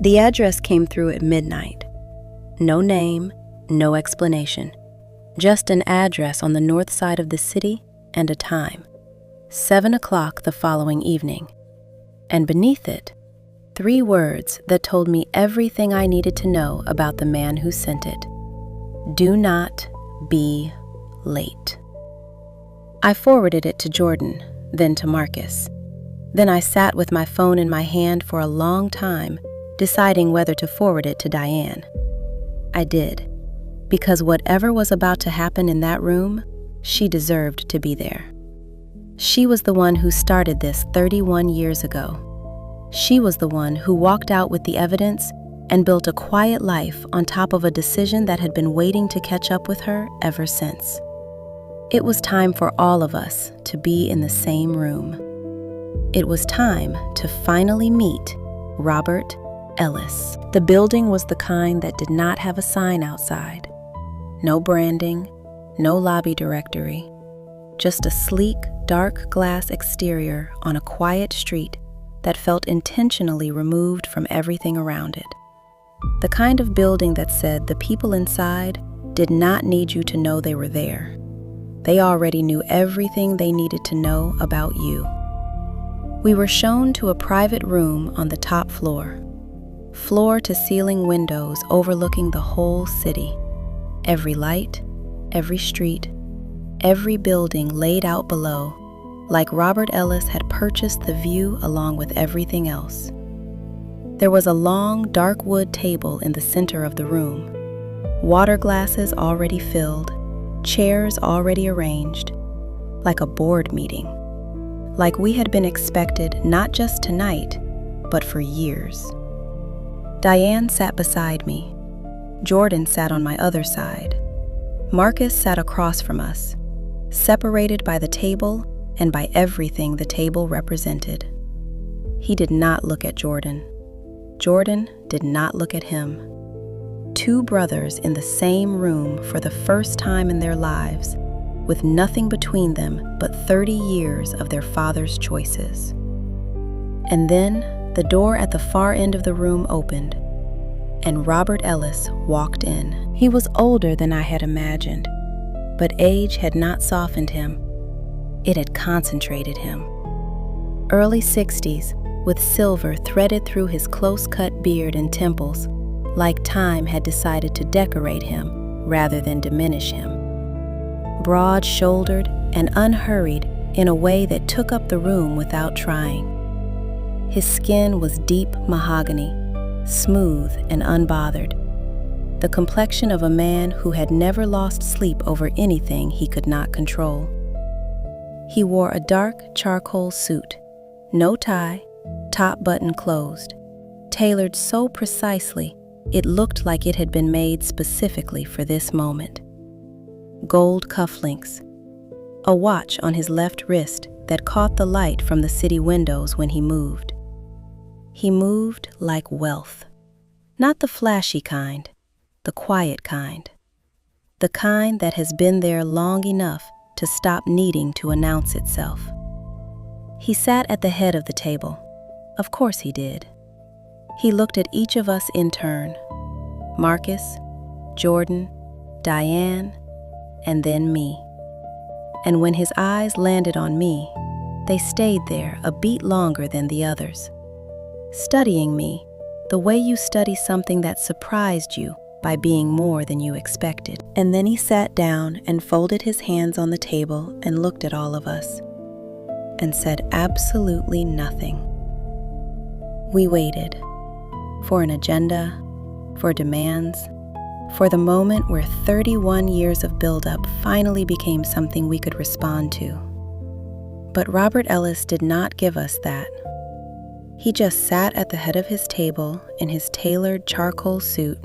The address came through at midnight. No name, no explanation. Just an address on the north side of the city and a time. 7 o'clock the following evening. And beneath it, 3 words that told me everything I needed to know about the man who sent it. Do not be late. I forwarded it to Jordan, then to Marcus. Then I sat with my phone in my hand for a long time, deciding whether to forward it to Diane. I did, because whatever was about to happen in that room, she deserved to be there. She was the one who started this 31 years ago. She was the one who walked out with the evidence and built a quiet life on top of a decision that had been waiting to catch up with her ever since. It was time for all of us to be in the same room. It was time to finally meet Robert Ellis. The building was the kind that did not have a sign outside. No branding, no lobby directory, just a sleek, dark glass exterior on a quiet street that felt intentionally removed from everything around it. The kind of building that said the people inside did not need you to know they were there. They already knew everything they needed to know about you. We were shown to a private room on the top floor. Floor-to-ceiling windows overlooking the whole city. Every light, every street, every building laid out below, like Robert Ellis had purchased the view along with everything else. There was a long, dark wood table in the center of the room. Water glasses already filled, chairs already arranged, like a board meeting. Like we had been expected not just tonight, but for years. Diane sat beside me. Jordan sat on my other side. Marcus sat across from us, separated by the table and by everything the table represented. He did not look at Jordan. Jordan did not look at him. 2 brothers in the same room for the first time in their lives, with nothing between them but 30 years of their father's choices. And then the door at the far end of the room opened, and Robert Ellis walked in. He was older than I had imagined, but age had not softened him. It had concentrated him. Early 60s, with silver threaded through his close-cut beard and temples, like time had decided to decorate him rather than diminish him. Broad-shouldered and unhurried in a way that took up the room without trying. His skin was deep mahogany, smooth and unbothered, the complexion of a man who had never lost sleep over anything he could not control. He wore a dark charcoal suit, no tie, top button closed, tailored so precisely it looked like it had been made specifically for this moment. Gold cufflinks, a watch on his left wrist that caught the light from the city windows when he moved. He moved like wealth, not the flashy kind, the quiet kind, the kind that has been there long enough to stop needing to announce itself. He sat at the head of the table. Of course he did. He looked at each of us in turn, Marcus, Jordan, Diane, and then me. And when his eyes landed on me, they stayed there a beat longer than the others, studying me the way you study something that surprised you by being more than you expected. And then he sat down and folded his hands on the table and looked at all of us and said absolutely nothing. We waited for an agenda, for demands, for the moment where 31 years of buildup finally became something we could respond to. But Robert Ellis did not give us that. He just sat at the head of his table in his tailored charcoal suit,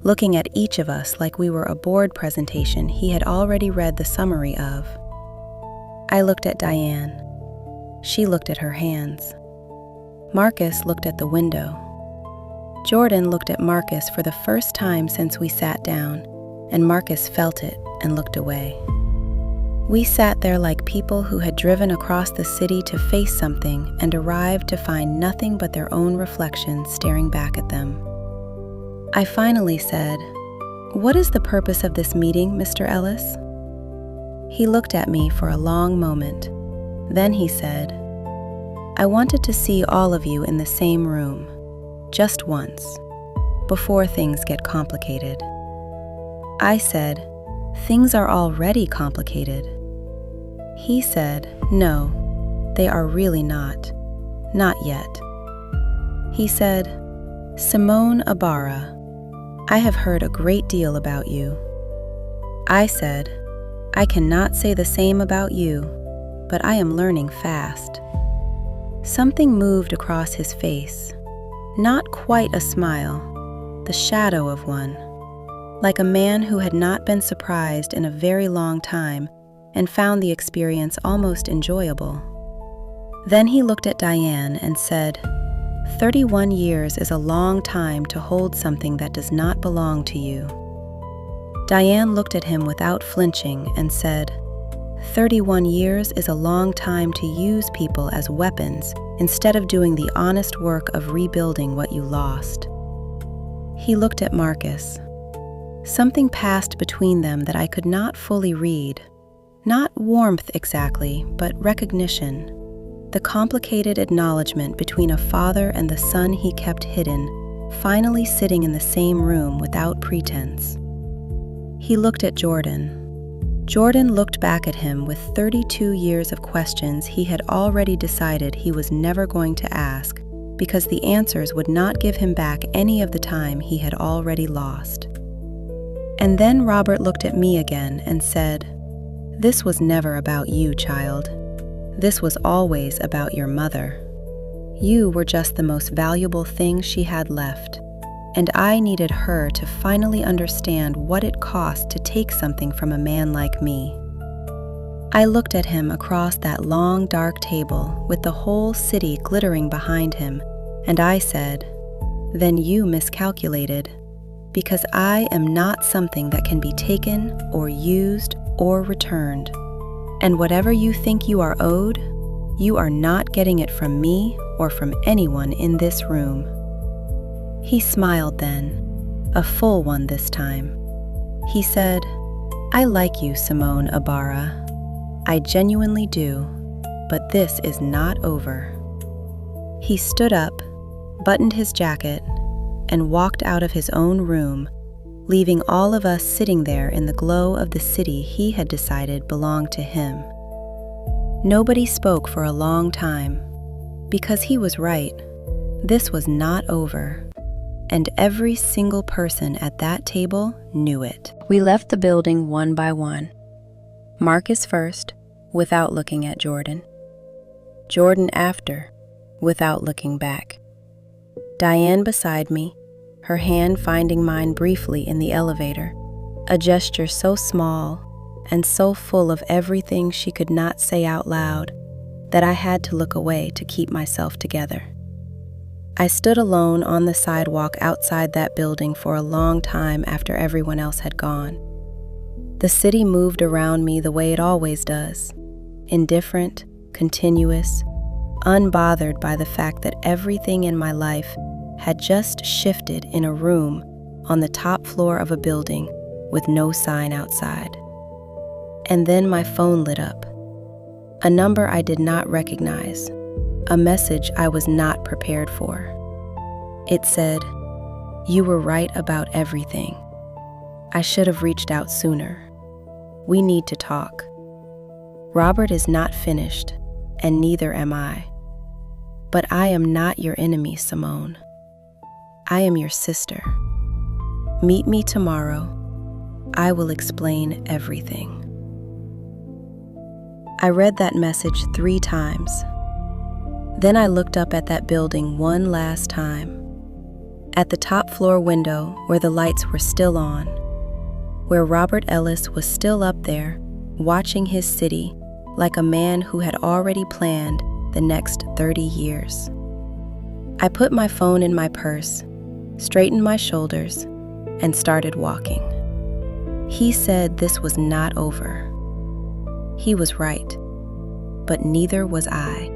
looking at each of us like we were a board presentation he had already read the summary of. I looked at Diane. She looked at her hands. Marcus looked at the window. Jordan looked at Marcus for the first time since we sat down, and Marcus felt it and looked away. We sat there like people who had driven across the city to face something and arrived to find nothing but their own reflections staring back at them. I finally said, "What is the purpose of this meeting, Mr. Ellis?" He looked at me for a long moment. Then he said, "I wanted to see all of you in the same room, just once, before things get complicated." I said, "Things are already complicated." He said, "No, they are really not. Not yet." He said, "Simone Ibarra, I have heard a great deal about you." I said, "I cannot say the same about you, but I am learning fast." Something moved across his face, not quite a smile, the shadow of one, like a man who had not been surprised in a very long time and found the experience almost enjoyable. Then he looked at Diane and said, 31 years is a long time to hold something that does not belong to you." Diane looked at him without flinching and said, 31 years is a long time to use people as weapons instead of doing the honest work of rebuilding what you lost." He looked at Marcus. Something passed between them that I could not fully read. Not warmth exactly, but recognition. The complicated acknowledgement between a father and the son he kept hidden, finally sitting in the same room without pretense. He looked at Jordan. Jordan looked back at him with 32 years of questions he had already decided he was never going to ask because the answers would not give him back any of the time he had already lost. And then Robert looked at me again and said, "This was never about you, child. This was always about your mother. You were just the most valuable thing she had left, and I needed her to finally understand what it cost to take something from a man like me." I looked at him across that long, dark table with the whole city glittering behind him, and I said, "Then you miscalculated, because I am not something that can be taken or used or returned. And whatever you think you are owed, you are not getting it from me or from anyone in this room." He smiled then, a full one this time. He said, "I like you, Simone Ibarra. I genuinely do, but this is not over." He stood up, buttoned his jacket, and walked out of his own room, leaving all of us sitting there in the glow of the city he had decided belonged to him. Nobody spoke for a long time, because he was right. This was not over, and every single person at that table knew it. We left the building one by one. Marcus first, without looking at Jordan. Jordan after, without looking back. Diane beside me, her hand finding mine briefly in the elevator, a gesture so small and so full of everything she could not say out loud that I had to look away to keep myself together. I stood alone on the sidewalk outside that building for a long time after everyone else had gone. The city moved around me the way it always does, indifferent, continuous, unbothered by the fact that everything in my life had just shifted in a room on the top floor of a building with no sign outside. And then my phone lit up. A number I did not recognize, a message I was not prepared for. It said, "You were right about everything. I should have reached out sooner. We need to talk. Robert is not finished, and neither am I. But I am not your enemy, Simone. I am your sister. Meet me tomorrow. I will explain everything." I read that message 3 times. Then I looked up at that building one last time. At the top floor window where the lights were still on, where Robert Ellis was still up there, watching his city like a man who had already planned the next 30 years. I put my phone in my purse, straightened my shoulders, and started walking. He said this was not over. He was right, but neither was I.